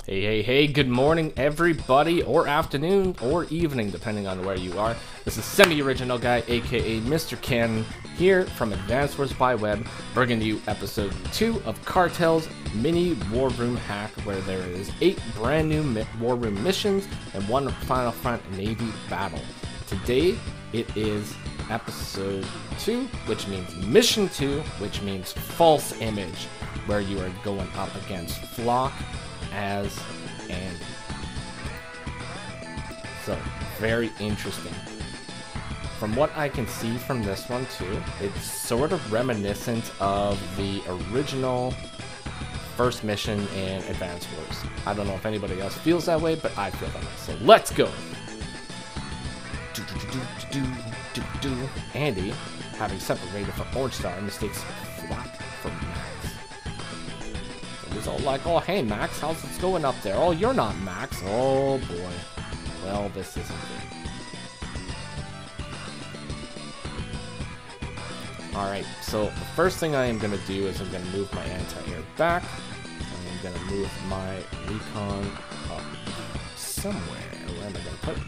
Hey, hey, hey, good morning, everybody, or afternoon, or evening, depending on where you are. This is Semi-Original Guy, aka Mr. Cannon, here from Advanced Wars by Web, bringing you episode 2 of Kartal's mini War Room hack, where there is 8 brand new War Room missions and 1 Final Front Navy battle. Today, it is episode 2, which means mission 2, which means false image, where you are going up against Flock as Andy. So, very interesting. From what I can see from this one too, it's sort of reminiscent of the original first mission in Advanced Wars. I don't know if anybody else feels that way, but I feel that way. So let's go! Andy, having separated from Orange Star, mistakes Flock for Max. He's all like, oh, hey, Max, how's it going up there? Oh, you're not Max. Oh, boy. Well, this isn't good. Alright, so the first thing I am going to do is I'm going to move my anti-air back. I'm going to move my recon up somewhere. Where am I going to put it?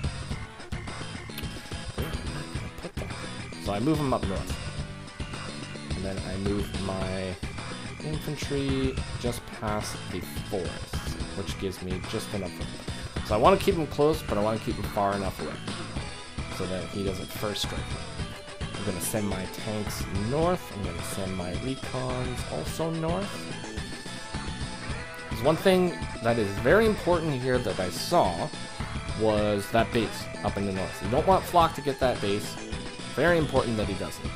Where am I going to put that? So I move them up north. And then I move my infantry just past the forest, which gives me just enough room. So I want to keep him close, but I want to keep him far enough away so that he doesn't first strike me. I'm going to send my tanks north. I'm going to send my recons also north. There's one thing that is very important here that I saw was that base up in the north. You don't want Flock to get that base. Very important that he doesn't.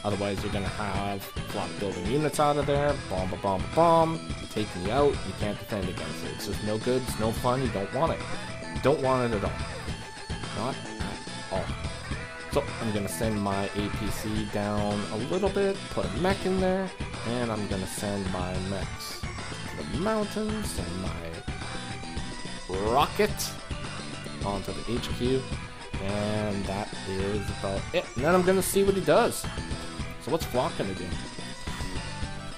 Otherwise, you're going to have Flock building units out of there. Bomb, bomb, bomb. Take me out. You can't defend against it. It's just no good. It's no fun. You don't want it. You don't want it at all. Not at all. So, I'm going to send my APC down a little bit. Put a mech in there. And I'm going to send my mechs to the mountains. Send my rocket onto the HQ. And that is about it. And then I'm going to see what he does. So what's Flock gonna do?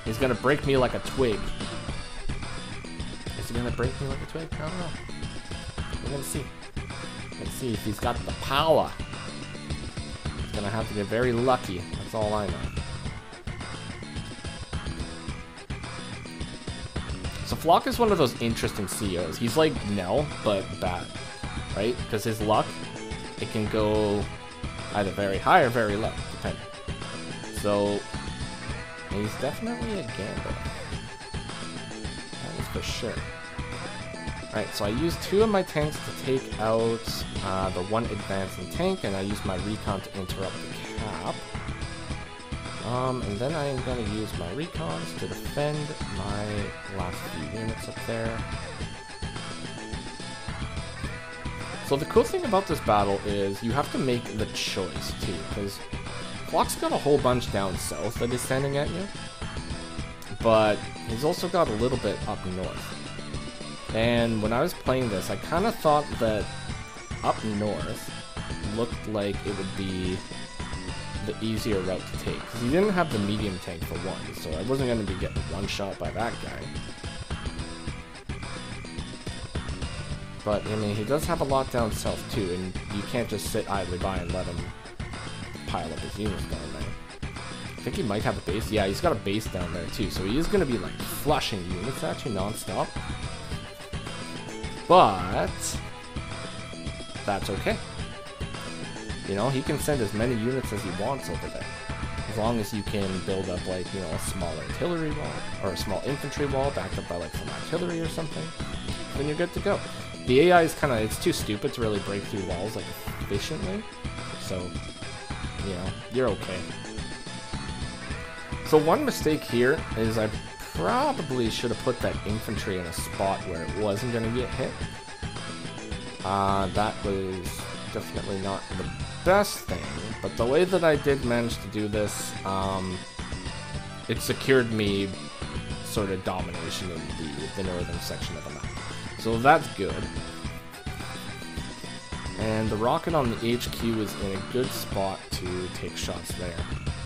He's gonna break me like a twig. Is he gonna break me like a twig? I don't know. We're gonna see. Let's see if he's got the power. He's gonna have to get very lucky. That's all I know. So Flock is one of those interesting CEOs. He's like Nell, but bad, right? Because his luck, it can go either very high or very low, depending. So, he's definitely a gamble. That is for sure. Alright, so I used 2 of my tanks to take out the 1 advancing tank, and I used my recon to interrupt the cap. And then I am going to use my recons to defend my last few units up there. So the cool thing about this battle is you have to make the choice, too, because Flock's got a whole bunch down south that is sending at you, but he's also got a little bit up north. And when I was playing this, I kind of thought that up north looked like it would be the easier route to take, because he didn't have the medium tank for one, so I wasn't going to be getting one shot by that guy. But, I mean, he does have a lot down south, too, and you can't just sit idly by and let him pile up his units down there. I think he might have a base. Yeah, he's got a base down there, too, so he is going to be, like, flushing units at you non-stop. But that's okay. You know, he can send as many units as he wants over there. As long as you can build up, like, you know, a small artillery wall, or a small infantry wall backed up by, like, some artillery or something, then you're good to go. The AI is kind of, it's too stupid to really break through walls, like, efficiently, so, you know, you're okay. So one mistake here is I probably should have put that infantry in a spot where it wasn't going to get hit. That was definitely not the best thing, but the way that I did manage to do this, it secured me sort of domination in the northern section of the map. So that's good. And the rocket on the HQ is in a good spot to take shots there.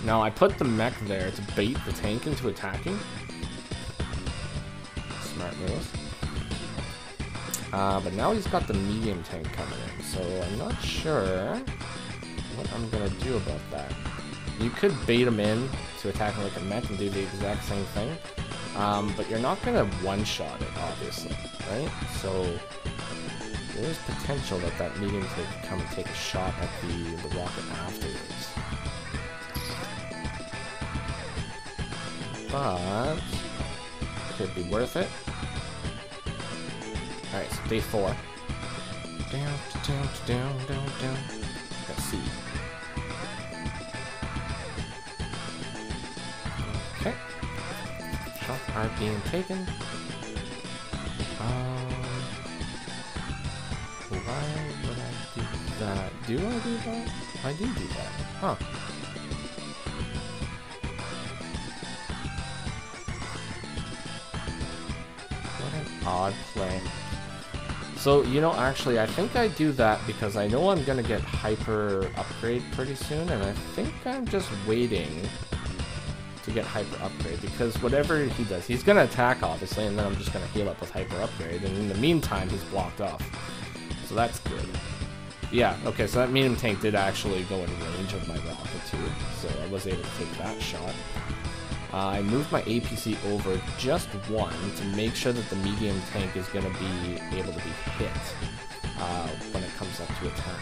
Now I put the mech there to bait the tank into attacking. Smart move. But now he's got the medium tank coming in, so I'm not sure what I'm gonna do about that. You could bait him in to attack him like a mech and do the exact same thing, but you're not gonna one-shot it, obviously, right? So there's potential that that medium tank could come and take a shot at the rocket afterwards. But could be worth it. Alright, so day 4. Down, down, down, down, down. Let's see. Okay. Shots are being taken. Why would I do that? Do I do that? I do that. Huh. What an odd play. So, you know, actually, I think I do that because I know I'm gonna get hyper upgrade pretty soon, and I think I'm just waiting to get hyper upgrade, because whatever he does, he's gonna attack, obviously, and then I'm just gonna heal up with hyper upgrade, and in the meantime, he's blocked off. So that's good. Yeah, okay, so that medium tank did actually go in range of my rocket, too, so I was able to take that shot. I moved my APC over just one to make sure that the medium tank is going to be able to be hit when it comes up to attack.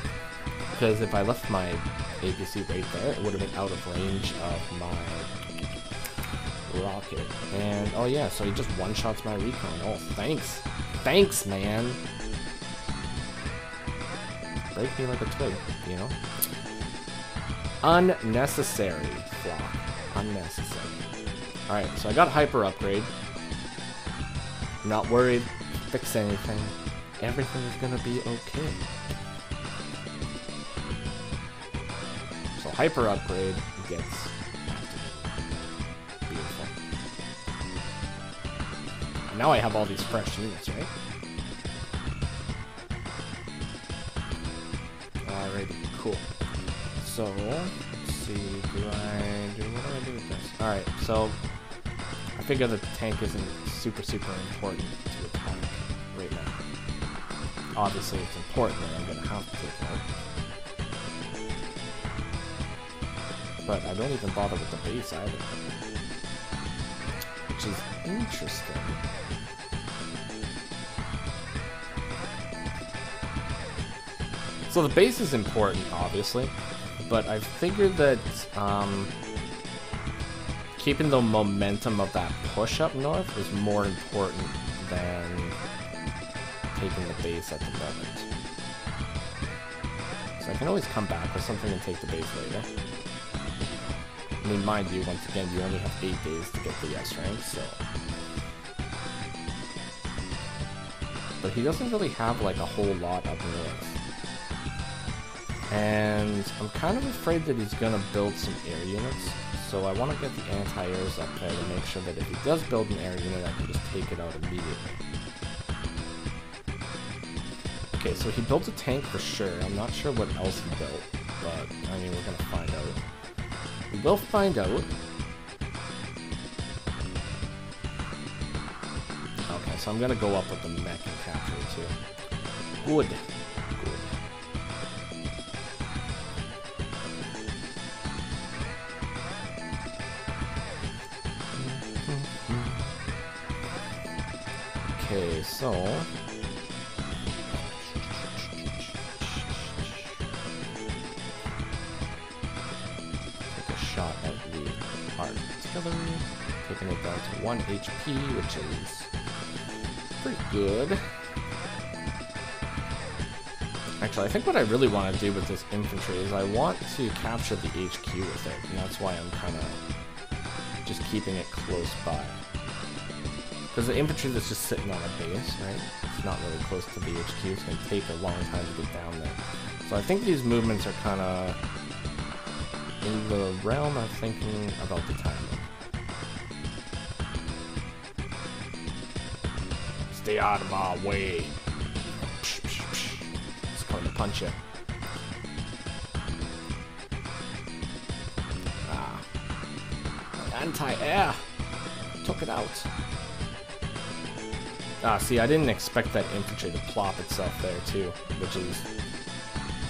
Because if I left my APC right there, it would have been out of range of my rocket. And, oh yeah, so he just one-shots my recon. Oh, thanks. Thanks, man. Break me like a twig, you know? Unnecessary, Flock. Unnecessary. Alright, so I got hyper upgrade. I'm not worried. Fix anything. Everything is gonna be okay. So hyper upgrade gets activated. Beautiful. And now I have all these fresh units, right? Alrighty, cool. So, let's see, what do I do with this? Alright, so I figure the tank isn't super important to attack right now. Obviously, it's important that I'm gonna have to take it out. But I don't even bother with the base either. Which is interesting. So the base is important, obviously, but I figured that keeping the momentum of that push up north was more important than taking the base at the moment. So I can always come back with something and take the base later. I mean, mind you, once again, you only have 8 days to get the S rank, so... But he doesn't really have, like, a whole lot up north. And I'm kind of afraid that he's going to build some air units, so I want to get the anti-airs up there to make sure that if he does build an air unit, I can just take it out immediately. Okay, so he built a tank for sure. I'm not sure what else he built, but, I mean, we're going to find out. We will find out. Okay, so I'm going to go up with the mech and capture it too. Good. Okay, so take a shot at the artillery, taking it down to 1 HP, which is pretty good. Actually, I think what I really want to do with this infantry is I want to capture the HQ with it, and that's why I'm kind of just keeping it close by. Because the infantry that's just sitting on a base, right? It's not really close to the HQ. It's going to take a long time to get down there. So I think these movements are kind of in the realm of thinking about the timing. Stay out of my way. It's coming to punch you. Ah. Anti-air. Took it out. Ah, see, I didn't expect that infantry to plop itself there, too, which is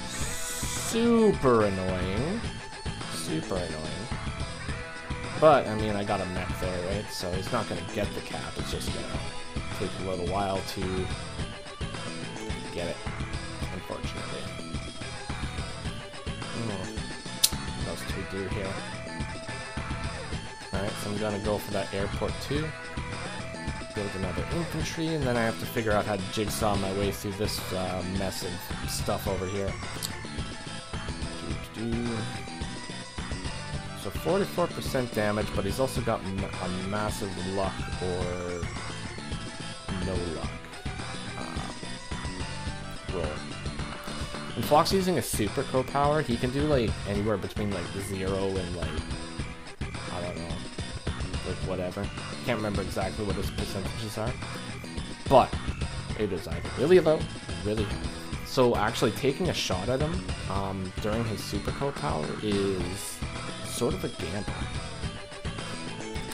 super annoying. Super annoying. But, I mean, I got a mech there, right? So he's not going to get the cap. It's just going to take a little while to get it, unfortunately. What else do we do here? Alright, so I'm going to go for that airport, too. Build another infantry, and then I have to figure out how to jigsaw my way through this mess of stuff over here. So 44% damage, but he's also got a massive luck or no luck roll. When Flock's using a super co-power, he can do like anywhere between like 0 and like, I don't know, like whatever. Can't remember exactly what his percentages are, but it is either really low or really high. So actually taking a shot at him during his super co-power is sort of a gamble.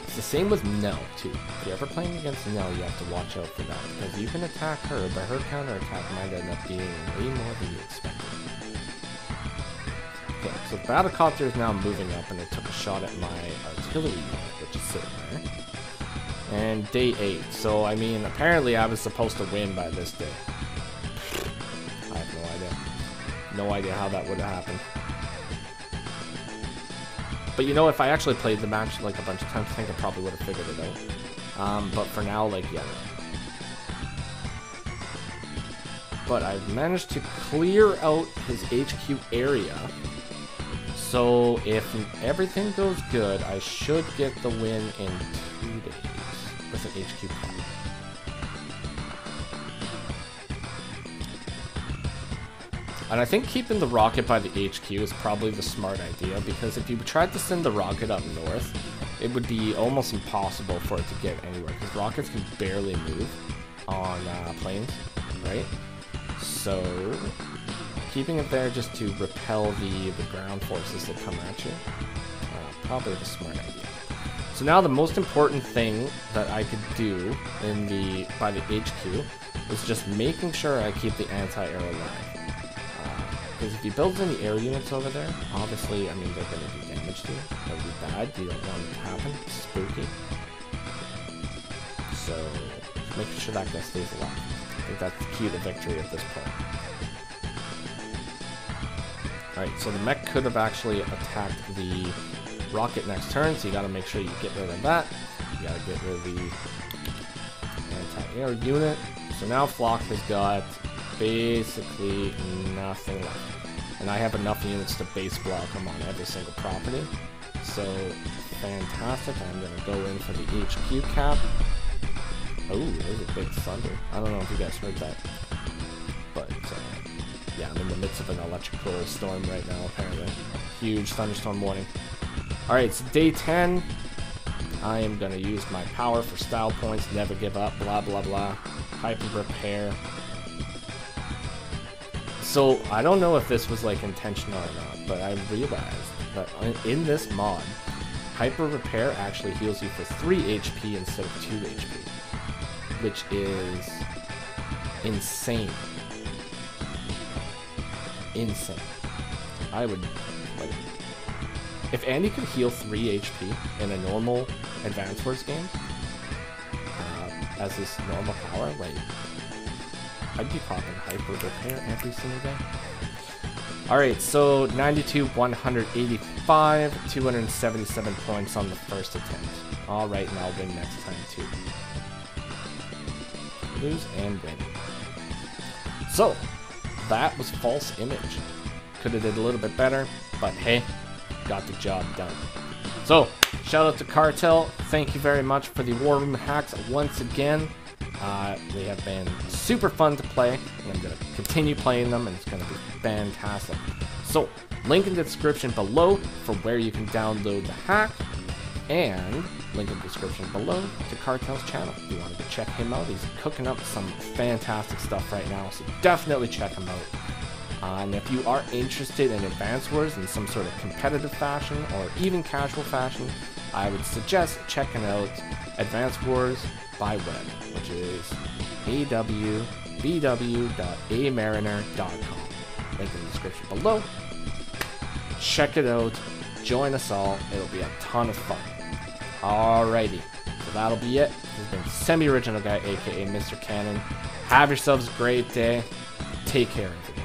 It's the same with Nell too. If you're ever playing against Nell, you have to watch out for that, because you can attack her, but her counterattack might end up being way more than you expected. Okay, so the battlecopter is now moving up, and it took a shot at my artillery unit, which is sitting there. And day 8. So, I mean, apparently I was supposed to win by this day. I have no idea. No idea how that would have happened. But you know, if I actually played the match like a bunch of times, I think I probably would have figured it out. But for now, like, yeah. But I've managed to clear out his HQ area. So if everything goes good, I should get the win in 2 days with an HQ cap. And I think keeping the rocket by the HQ is probably the smart idea, because if you tried to send the rocket up north, it would be almost impossible for it to get anywhere, because rockets can barely move on planes, right? So keeping it there just to repel the ground forces that come at you, probably the smart idea. So now the most important thing that I could do by the HQ is just making sure I keep the anti-air alive. Because if he builds any air units over there, obviously, I mean, they're going to do damage to you. That would be bad. You don't want it to happen. It's spooky. So, make sure that guy stays alive. I think that's the key to victory at this point. Alright, so the mech could have actually attacked the rocket next turn, so you got to make sure you get rid of that. You got to get rid of the anti-air unit. So now Flock has got basically nothing left. And I have enough units to base block him on every single property. So, fantastic. I'm going to go in for the HQ cap. Oh, there's a big thunder. I don't know if you guys heard that. But, yeah, I'm in the midst of an electrical storm right now, apparently. Huge thunderstorm warning. Alright, so day 10. I am going to use my power for style points. Never give up, blah, blah, blah. Hyper repair. So, I don't know if this was, like, intentional or not, but I realized that in this mod, Hyper Repair actually heals you for 3 HP instead of 2 HP, which is insane. Insane. I would, like, if Andy could heal 3 HP in a normal Advance Wars game, as his normal power, like, I'd be popping Hyper Repair every single day. Alright, so 92, 185, 277 points on the first attempt. Alright, and I'll win next time too. Lose and win. So, that was False Image. Could have did a little bit better, but hey, got the job done. So, shout out to Kartal. Thank you very much for the War Room hacks once again. They have been super fun to play, and I'm going to continue playing them, and it's going to be fantastic. So, link in the description below for where you can download the hack, and link in the description below to Kartal's channel if you want to go check him out. He's cooking up some fantastic stuff right now, so definitely check him out. And if you are interested in Advance Wars in some sort of competitive fashion, or even casual fashion, I would suggest checking out Advance Wars by Web, which is awbw.amariner.com. Link in the description below. Check it out. Join us all. It'll be a ton of fun. Alrighty. So that'll be it. This has been Semi-Original Guy, aka Mr. Cannon. Have yourselves a great day. Take care, everybody.